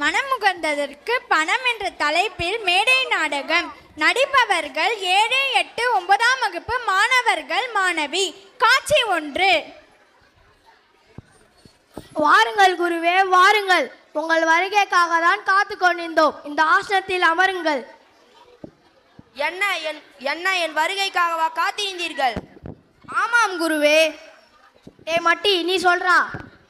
மனமுகர்ந்ததற்கு பணம் என்ற தலைப்பில் மேடை நாடகம். நடிப்பவர்கள் 7, 8, 9ஆம் வகுப்பு மாணவர்கள், மாணவி. காட்சி 1. வாருங்கள் குருவே, வாருங்கள். உங்கள் வருகைக்காக தான் காத்து கொண்டிருந்தோம். இந்த ஆசனத்தில் அமருங்கள். என்ன என் வருகைக்காகவா காத்திருந்தீர்கள்? ஆமாம் குருவே. ஏ மட்டி, நீ சொல்றா.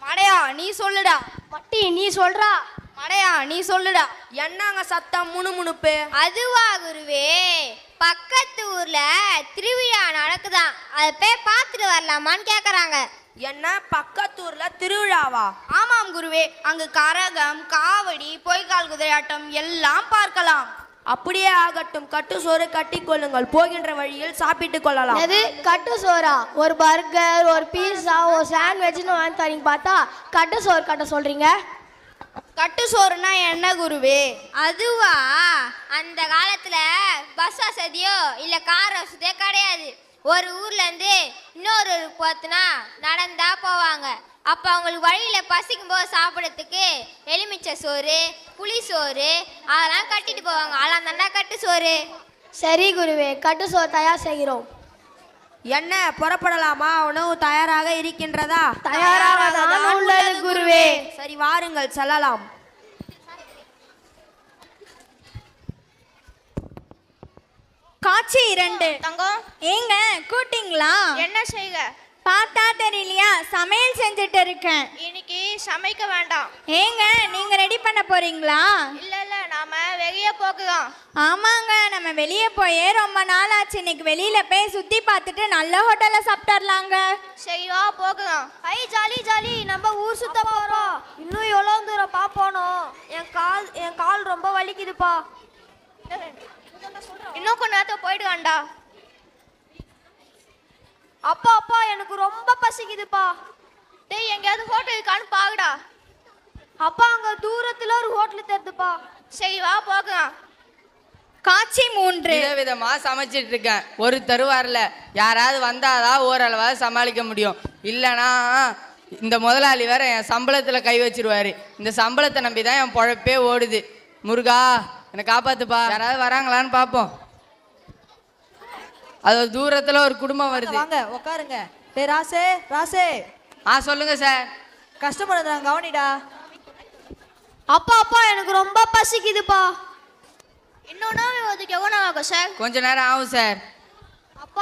மடையா, நீ சொல்லுடா. மட்டி, நீ சொல்றா. மடையா, நீ சொல்லுடா. என்னங்க சத்தம் முணுமுணுப்பு? அதுவா குருவே, பக்கத்து ஊர்ல திருவிழா நடக்குதான், அதை போய் பார்த்துட்டு வரலாமான்னு கேக்குறாங்க. என்ன, பக்கத்தூர்ல திருவிழாவா? ஆமாம் குருவே, அங்கு கரகம், காவடி, பொய்க்கால் குதிரையாட்டம் எல்லாம் பார்க்கலாம். அப்படியே ஆகட்டும். கட்டு சோறு கட்டிக் கொள்ளுங்கள். போகின்ற வழியில் சாப்பிட்டுக் கொள்ளலாம். எது கட்டு சோறா? ஒரு பர்கர், ஒரு பீஸா, ஒரு சாண்ட்விச்னு வாங்கி தரீங்க, பார்த்தா கட்டு சோறு கட்ட சொல்றீங்க. கட்டு சோறுனா என்ன குருவே? அதுவா, அந்த காலத்துல பஸ் வசதியோ இல்ல கார் வசதியோ கிடையாது. ஒரு ஊர்ல இருந்து இன்னொரு ஊருக்கு போத்துனா நடந்தா போவாங்க. அப்ப அவங்களுக்கு வழியில பசிக்கும் போது சாப்பிடறதுக்கு எலுமிச்சை சோறு, புளி சோறு அதெல்லாம் கட்டிட்டு போவாங்க. அதெல்லாம் தாண்டா கட்டு சோறு. சரி குருவே, கட்டு சோறு தயார் செய்கிறோம். என்ன, புறப்படலாமா? உணவு தயாராக இருக்கின்றதா? தயாராக தான் உள்ளது குருவே. சரி, வாருங்கள், செல்லலாம். காட்சி 2. தங்கம், ஏங்க கூட்டிங்களா? என்ன செய்க? பார்த்தா தெரியலையா, சமையல் செஞ்சுட்டு இருக்கேன். இன்னைக்கு சமைக்க வேண்டாம். ஏங்க, நீங்க ரெடி பண்ண போறீங்களா? இல்ல நாம வெளியே போகலாம். ஆமாங்க, நம்ம வெளியே போயே ரொம்ப நாள் ஆச்சு. இன்னைக்கு வெளியில போய் சுத்தி பார்த்துட்டு நல்ல ஹோட்டல்ல சாப்பிட்டுறலாங்க. சரிவா, போகலாம். ஐ ஜாலி ஜாலி, நம்ம ஊர் சுத்த போறோம். இன்னும் எவ்வளவு தூரம் பாப்போம். என் கால் ரொம்ப வலிக்குதுப்பா. இன்னும் கொஞ்ச நேரத்தை போயிட்டு வேண்டா. அப்பா எனக்கு ரொம்ப பசிக்குதுப்பா. டேய், எங்கேயாவது ஹோட்டல் இருக்கான்னு பாருடா. அப்பா, அங்க தூரத்துல ஒரு ஹோட்டல் தெரியுதுப்பா. சரி வா, போகலாம். காட்சி 3. விதவிதமா சமைச்சிட்டு இருக்கேன். ஒரு தருவாரில் யாராவது வந்தாதான் ஓரளவாவது சமாளிக்க முடியும். இல்லைனா இந்த முதலாளி வேற என் சம்பளத்தில் கை வச்சிருவாரு. இந்த சம்பளத்தை நம்பி தான் என் பொழப்பே ஓடுது. முருகா, என்னை காப்பாத்துப்பா. யாராவது வராங்களான்னு பார்ப்போம். அது தூரத்துல ஒரு குடும்பம் வருது. வாங்க, உட்காருங்க. டேய் ராசே, ராசே. சொல்லுங்க சார். கஷ்டப்படுறாங்க, கவனிடா. அப்பா எனக்கு ரொம்ப பசிக்குதுப்பா. இன்னொன்னு அதுக்கு எவ்வளோ ஆகும் சார்? கொஞ்ச நேரம் ஆகும் சார்.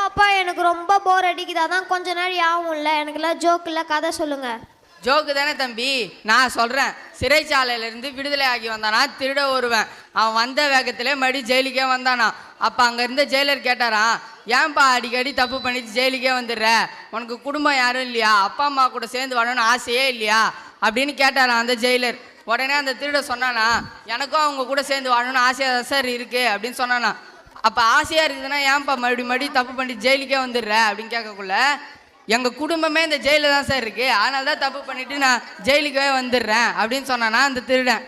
அப்பா எனக்கு ரொம்ப போர் அடிக்குது. அதான் கொஞ்ச நேரம் ஆகும்ல. எனக்குலாம் ஜோக் இல்லை, கதை சொல்லுங்க. ஜோக்கு தானே தம்பி, நான் சொல்கிறேன். சிறைச்சாலையிலேருந்து விடுதலை ஆகி வந்தானா, திருட வருவேன். அவன் வந்த வேகத்திலே மறுபடி ஜெயிலுக்கே வந்தானா. அப்போ அங்கே இருந்த ஜெயிலர் கேட்டாரான், ஏன்பா அடிக்கடி தப்பு பண்ணிட்டு ஜெயிலுக்கே வந்துடுற? உனக்கு குடும்பம் யாரும் இல்லையா? அப்பா அம்மா கூட சேர்ந்து வரணும்னு ஆசையே இல்லையா அப்படின்னு கேட்டாரான் அந்த ஜெயிலர். உடனே அந்த திருட சொன்னானா, எனக்கும் அவங்க கூட சேர்ந்து வாழணும்னு ஆசையாக தான் சார் இருக்குது அப்படின்னு சொன்னானா. அப்போ ஆசையாக இருக்குதுன்னா ஏன்பா மறுபடியும் தப்பு பண்ணிட்டு ஜெயிலுக்கே வந்துடுற அப்படின்னு கேட்கக்குள்ள, எங்கள் குடும்பமே இந்த ஜெயிலில் தான் சார் இருக்குது, அதனால தான் தப்பு பண்ணிவிட்டு நான் ஜெயிலுக்கே வந்துடுறேன் அப்படின்னு சொன்னானா அந்த திருடன்.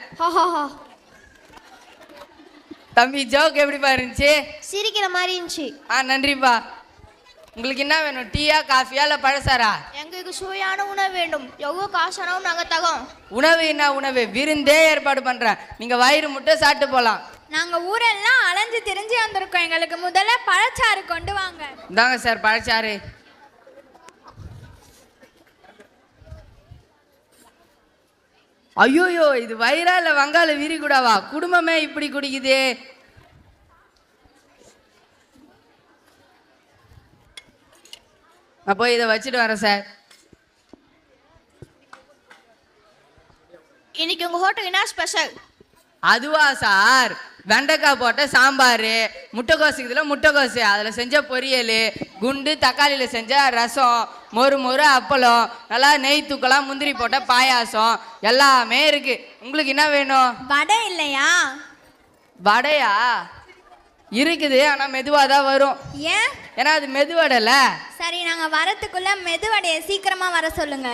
தம்பி, ஜோக் எப்படிப்பா இருந்துச்சு? சிரிக்கிற மாதிரி இருந்துச்சு. நன்றிப்பா. உங்களுக்கு என்ன வேணும்? டீயா, காஃபியா, இல்லை பழசாரா? எங்களுக்கு சுவையான உணவு வேண்டும். எவ்வளோ காசானவும் நாங்கள் தகோம். உணவு என்ன உணவு? விருந்தே ஏற்பாடு பண்ணுறேன். நீங்கள் வயிறு முட்டை சாப்பிட்டு போகலாம். நாங்கள் ஊரெல்லாம் அலைஞ்சு திரிஞ்சு வந்திருக்கோம். எங்களுக்கு முதல்ல பழச்சாறு கொண்டு வாங்க. இந்தாங்க சார் பழச்சாறு. ஐயோயோ, இது வயிறா இல்லை வங்காள விரி கூடவா? குடும்பமே இப்படி குடிக்குது. நான் போய் இதை வச்சுட்டு வரேன் சார். இன்னைக்கு உங்கள் ஹோட்டல் என்ன ஸ்பெஷல்? அதுவா சார், வெண்டைக்காய் போட்ட சாம்பார், முட்டைக்கோசுக்குதுல முட்டைக்கோசு, அதில் செஞ்ச பொரியல், குண்டு தக்காளியில் செஞ்ச ரசம், மொறு அப்பளம், நல்லா நெய் தூக்கலாம், முந்திரி போட்ட பாயாசம் எல்லாமே இருக்கு. உங்களுக்கு என்ன வேணும்? வடை இல்லையா? வடையா? இருக்குது, ஆனால் மெதுவாக தான் வரும். ஏன்? ஏன்னா அது மெதுவடைல. சரி, நாங்கள் வரத்துக்குள்ள மெதுவடையை சீக்கிரமாக வர சொல்லுங்க.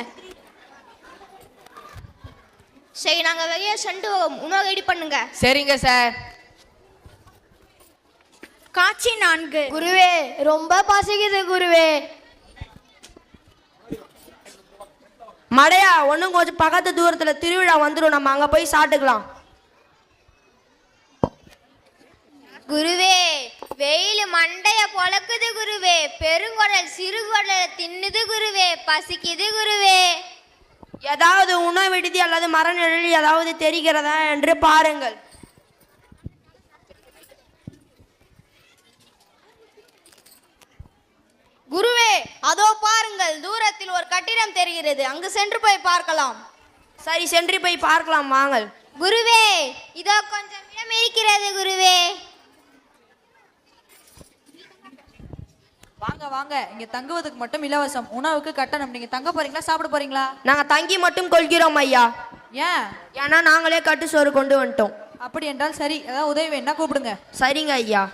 சரி, நாங்கள் வெளியே சென்று உணவு ரெடி பண்ணுங்க. சரிங்க சார். காட்சி 4. குருவே, ரொம்ப பசிக்குது குருவே. மடையா, ஒன்றும் கொஞ்சம் பக்கத்து தூரத்தில் திருவிழா வந்துடும், நம்ம அங்கே போய் சாப்பிட்டுக்கலாம். குருவே வெயில் மண்டைய பொளக்குது குருவே, பெருங்குடல் சிறுகுடலை தின்னுது குருவே, பசிக்குது குருவே. ஏதாவது உணவு விடுதி அல்லது மரநிழல் ஏதாவது தெரிகிறதா என்று பாருங்கள். குருவே, அதோ பாருங்கள், தூரத்தில் ஒரு கட்டிடம் தெரிகிறது, அங்கு சென்று போய் பார்க்கலாம். சரி, சென்று போய் பார்க்கலாம் வாங்கள். குருவே இதோ கொஞ்சம் இடம் இருக்கிறது குருவே. வாங்க வாங்க, இங்க தங்குவதுக்கு மட்டும் இலவசம், உணவுக்கு கட்டணம். நீங்க தங்க போறீங்களா சாப்பிட போறீங்களா? நாங்க தங்கி மட்டும் கொள்கிறோம் ஐயா. ஏன்? ஏன்னா நாங்களே கட்டு சோறு கொண்டு வந்துட்டோம். அப்படி என்றால் சரி, ஏதாவது உதவி வேணா கூப்பிடுங்க. சரிங்க ஐயா.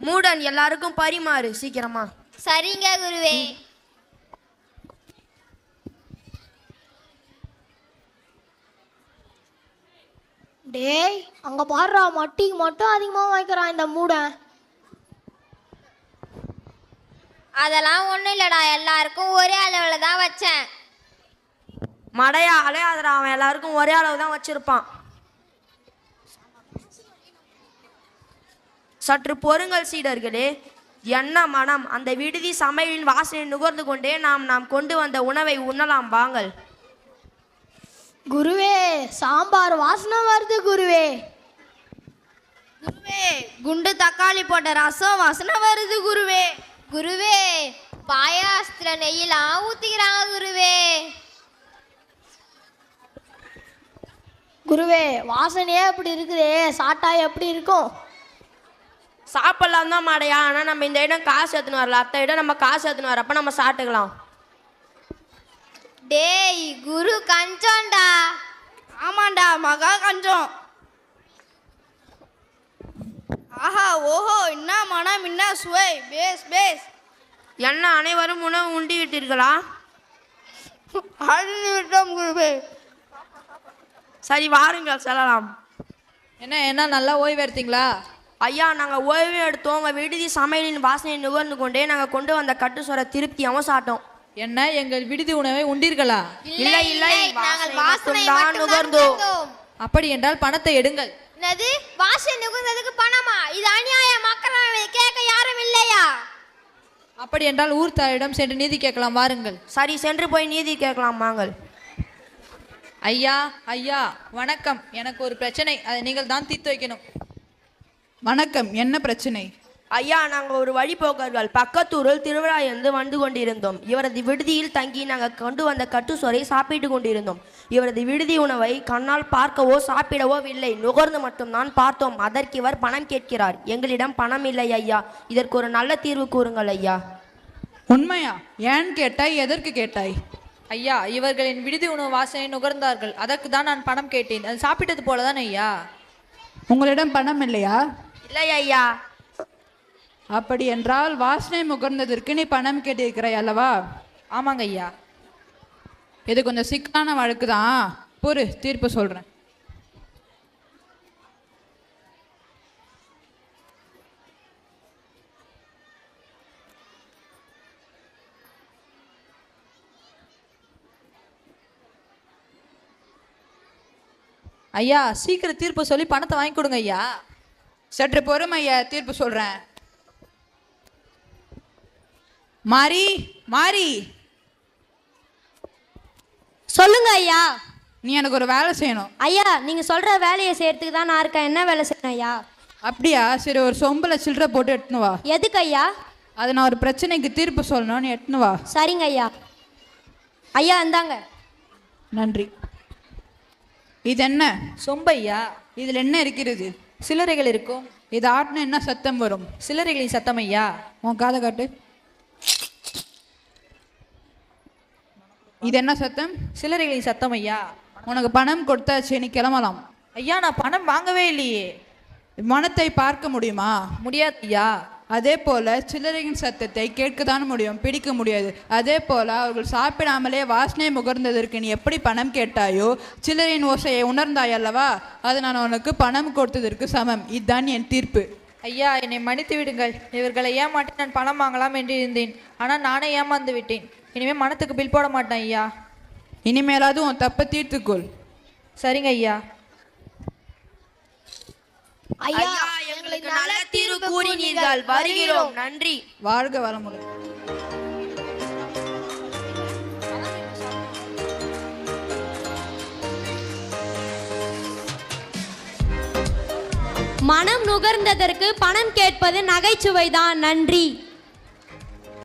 மூடன் எல்லாருக்கும் பரிமாறு சீக்கிரமா. சரிங்க குருவே. டேய், அங்க பாடுறா, மட்டிக்கு மட்டும் அதிகமா வாங்கிக்கிறான் இந்த மூடன். அதெல்லாம் ஒண்ணும் இல்லடா, எல்லாருக்கும் ஒரே அளவுல தான் வச்சேன். மடையா அலையாதரா, அவன் எல்லாருக்கும் ஒரே அளவு தான் வச்சிருப்பான். சற்று பொறுங்கள் சீடர்களே. என்ன மனம்! அந்த விடுதி சமையலின் வாசனை நுகர்ந்து கொண்டே நாம் கொண்டு வந்த உணவை உண்ணலாம் வாங்கள். குருவே, சாம்பார் வாசனை வருது குருவே. குருவே, குண்டு தக்காளி போட்ட ரசம் வாசனை வருது குருவே. குருவே பாயாசத்துல நெய்யெல்லாம் ஊத்திக்கிறாங்க குருவே. குருவே, வாசனையே அப்படி இருக்குதே, சாட்டா எப்படி இருக்கும்? சாப்பிடலாம் தான் மாடையா, ஆனால் நம்ம இந்த இடம் காசு எடுத்துன்னு வரல, அத்த இடம் நம்ம காசு எடுத்துன்னு வரப்ப நம்ம சாப்பிட்டுக்கலாம். டேய் குரு கஞ்சோண்டா. ஆமாண்டா, மகா கஞ்சம். ஆஹா ஓஹோ, என்ன மனம், என்ன சுவை, பேஸ் பேஸ். என்ன அனைவரும் உணவு உண்டி விட்டீர்களா? அழிந்து விட்டோம் குருவே. சரி வாருங்கள் செல்லலாம். என்ன நல்லா ஓய்வு எடுத்தீங்களா? ஐயா, நாங்கள் ஓய்வு எடுத்தோம். உங்கள் விடுதி சமையலின் வாசனையை நுகர்ந்து கொண்டே நாங்கள் கொண்டு வந்த கட்டுசோரை திருப்தியாகவும் சாப்பிட்டோம். என்ன, எங்கள் விடுதி உணவை உண்டீர்களா? இல்லை இல்லை, நாங்கள் வாசனை வாசனை மட்டும்தான் மட்டும் நுகர்ந்தோம். அப்படி என்றால் பணத்தை எடுங்கள். என்னது, வாசனை நுகர்ந்ததுக்கு பணமா? இது அநியாயம். மக்கள் கேட்க யாரும் இல்லையா? அப்படி என்றால் ஊர் தாரிடம் சென்று நீதி கேட்கலாம் வாருங்கள். சரி, சென்று போய் நீதி கேட்கலாம் வாங்கள். ஐயா ஐயா வணக்கம், எனக்கு ஒரு பிரச்சனை, அதை நீங்கள் தான் தீர்த்து வைக்கணும். வணக்கம், என்ன பிரச்சனை? ஐயா, நாங்கள் ஒரு வழிபோக்கர்கள் பக்கத்தூரில் திருவிழா இருந்து வந்து கொண்டிருந்தோம். இவரது விடுதியில் தங்கி நாங்கள் கொண்டு வந்த கட்டுசோரை சாப்பிட்டு கொண்டிருந்தோம். இவரது விடுதி உணவை கண்ணால் பார்க்கவோ சாப்பிடவோ இல்லை, நுகர்ந்து மட்டும்தான் பார்த்தோம். அதற்கு இவர் பணம் கேட்கிறார். எங்களிடம் பணம் இல்லை ஐயா, இதற்கு ஒரு நல்ல தீர்வு கூறுங்கள் ஐயா. உண்மையா? ஏன் கேட்டாய், எதற்கு கேட்டாய்? ஐயா, இவர்களின் விடுதி உணவு வாசனை நுகர்ந்தார்கள், அதற்கு தான் நான் பணம் கேட்டேன். அது சாப்பிட்டது போலதான் ஐயா. உங்களிடம் பணம் இல்லையா? இல்லை ஐயா. அப்படி என்றால் வாசனை முகர்ந்ததற்கு நீ பணம் கேட்டிருக்கிறாய் அல்லவா? ஆமாங்க ஐயா. இது கொஞ்சம் சிக்கலான வழக்கு தான், பொறு தீர்ப்பு சொல்கிறேன். ஐயா, சீக்கிரம் தீர்ப்பு சொல்லி பணத்தை வாங்கி கொடுங்க ஐயா. சற்று பொறுமையா, தீர்ப்பு சொல்கிறேன். மாரி மாரி, சொல்லுங்க ஐயா. நீ எனக்கு ஒரு வேலை செய்யணும். ஐயா, நீங்க சொல்ற வேலையை செய்யறதுக்கு தான் நான் இருக்கேன். என்ன வேலை செய்யணும் ஐயா? அப்படியா? சரி, ஒரு சொம்பில் சில்லறை போட்டு எடுத்துன்னு வா. எதுக்கு ஐயா? அதை நான் ஒரு பிரச்சனைக்கு தீர்ப்பு சொல்லணும், நீ எடுத்துன்னு வா. சரிங்க ஐயா. ஐயா இந்தாங்க. நன்றி. இது என்ன? சொம்பையா? இதில் என்ன இருக்கிறது? சில்லறைகள் இருக்கும். இது ஆட்டினா என்ன சத்தம் வரும்? சில்லறைகளின் சத்தம் ஐயா. உன் காதை காட்டு. இது என்ன சத்தம்? சில்லறைகளின் சத்தம் ஐயா. உனக்கு பணம் கொடுத்தாச்சு, நீ கிளம்பலாம். ஐயா, நான் பணம் வாங்கவே இல்லையே. மனத்தை பார்க்க முடியுமா? முடியாது ஐயா. அதே போல சில்லறையின் சத்தத்தை கேட்கத்தான் முடியும், பிடிக்க முடியாது. அதே போல அவர்கள் சாப்பிடாமலே வாசனை முகர்ந்ததற்கு நீ எப்படி பணம் கேட்டாயோ, சில்லறையின் ஓசையை உணர்ந்தாய் அல்லவா, அது நான் உனக்கு பணம் கொடுத்ததற்கு சமம். இதுதான் என் தீர்ப்பு. ஐயா, என்னை மன்னித்து விடுங்கள். இவர்களை ஏமாற்றி நான் பணம் வாங்கலாம் என்று இருந்தேன். ஆனால் நானே ஏமாந்து விட்டேன். இனிமேல் மனத்துக்கு பில் போட மாட்டேன் ஐயா. இனிமேலாவது உன் தப்பை தீர்த்துக்கொள். சரிங்க ஐயா. ஐயா, எங்களுக்கு நல்ல தீர்வு கூறினீர்கள். வருகிறோம். நன்றி. வாழ்க வளமுடன். மனம் நுகர்ந்ததற்கு பணம் கேட்பது நகைச்சுவைதான். நன்றி.